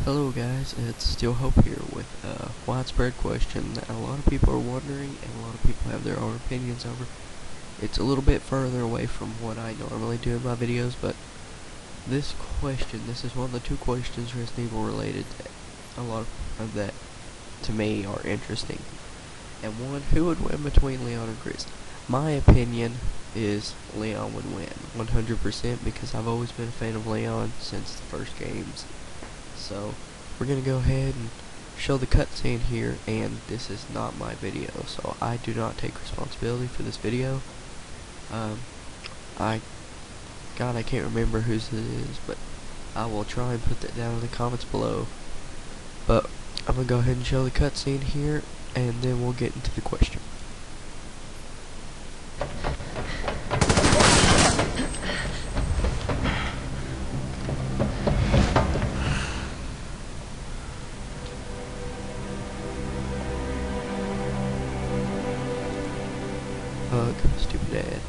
Hello guys, it's Still Hope here with a widespread question that a lot of people are wondering and a lot of people have their own opinions over. It's a little bit further away from what I normally do in my videos, but this is one of the two questions Resident Evil related that a lot of that to me are interesting. And one, who would win between Leon and Chris? My opinion is Leon would win 100% because I've always been a fan of Leon since the first games. So we're gonna go ahead and show the cutscene here, and this is not my video, so I do not take responsibility for this video. I can't remember whose it is, but I will try and put that down in the comments below. But I'm gonna go ahead and show the cutscene here, and then we'll get into the question. Stupid dad.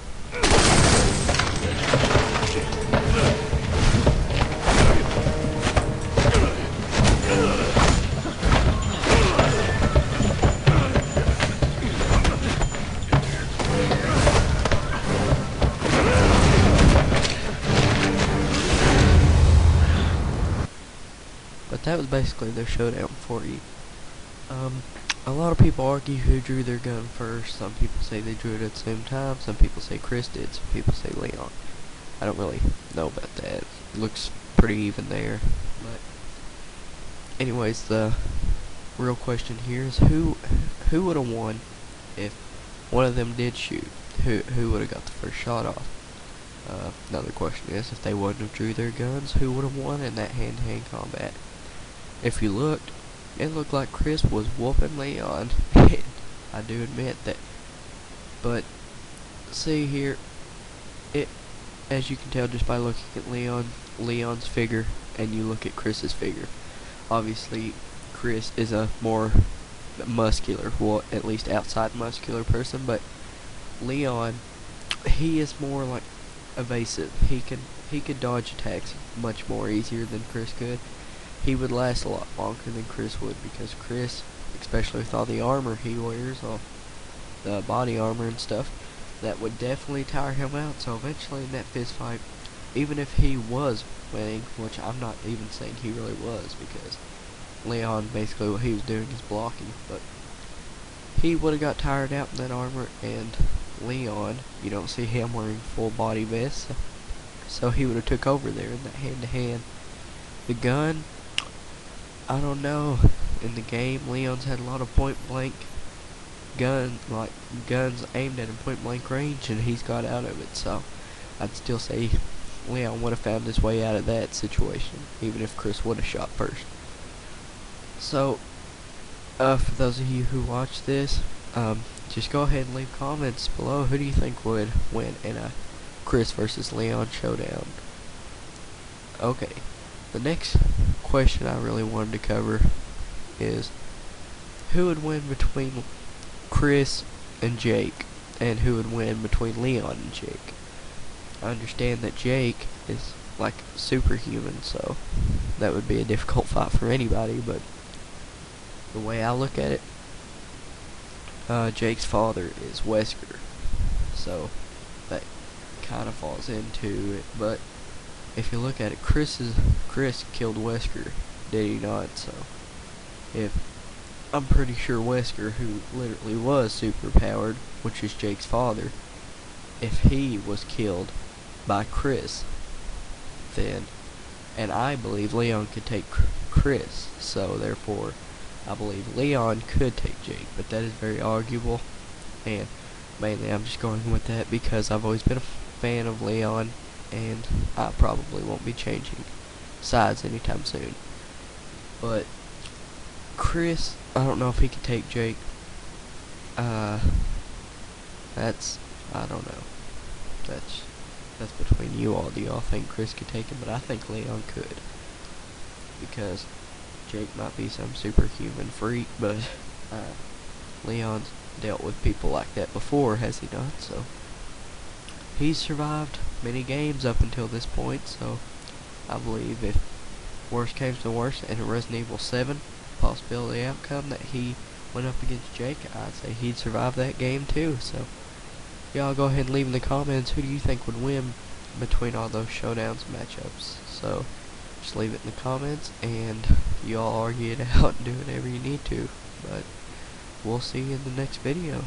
But that was basically their showdown for you. A lot of people argue who drew their gun first. Some people say they drew it at the same time. Some people say Chris did. Some people say Leon. I don't really know about that. It looks pretty even there. But anyways, the real question here is who would have won if one of them did shoot? Who would have got the first shot off? Another question is, if they wouldn't have drew their guns, who would have won in that hand-to-hand combat? If you looked, it looked like Chris was whooping Leon, and I do admit that. But see here, as you can tell just by looking at Leon's figure, and you look at Chris's figure. Obviously, Chris is a more muscular, well, at least outside muscular person, but Leon, he is more like evasive. He could dodge attacks much more easier than Chris could. He would last a lot longer than Chris would, because Chris, especially with all the armor he wears, all the body armor and stuff, that would definitely tire him out. So eventually in that fist fight, even if he was winning, which I'm not even saying he really was, because Leon, basically what he was doing is blocking, but he would have got tired out in that armor, and Leon, you don't see him wearing full body vests, so he would have took over there in that hand-to-hand. The gun, I don't know. In the game, Leon's had a lot of point-blank guns aimed at him point-blank range, and he's got out of it. So I'd still say Leon would have found his way out of that situation, even if Chris would have shot first. So, for those of you who watch this, just go ahead and leave comments below. Who do you think would win in a Chris versus Leon showdown? Okay, the next question I really wanted to cover is who would win between Chris and Jake, and who would win between Leon and Jake. I understand that Jake is like superhuman, so that would be a difficult fight for anybody, but the way I look at it, Jake's father is Wesker, so that kind of falls into it. But if you look at it, Chris killed Wesker, did he not? So I'm pretty sure Wesker, who literally was super powered, which is Jake's father, if he was killed by Chris, then, and I believe Leon could take Chris, so therefore I believe Leon could take Jake, but that is very arguable, and mainly I'm just going with that because I've always been a fan of Leon, and I probably won't be changing sides anytime soon. But Chris, I don't know if he could take Jake. I don't know. That's between you all. Do y'all think Chris could take him? But I think Leon could, because Jake might be some superhuman freak, but Leon's dealt with people like that before, has he not? So he's survived many games up until this point, so I believe if worst came to worst, and in Resident Evil 7, possibility outcome that he went up against Jake, I'd say he'd survive that game too. So y'all go ahead and leave in the comments who do you think would win between all those showdowns and matchups. So just leave it in the comments and y'all argue it out and do whatever you need to. But we'll see you in the next video.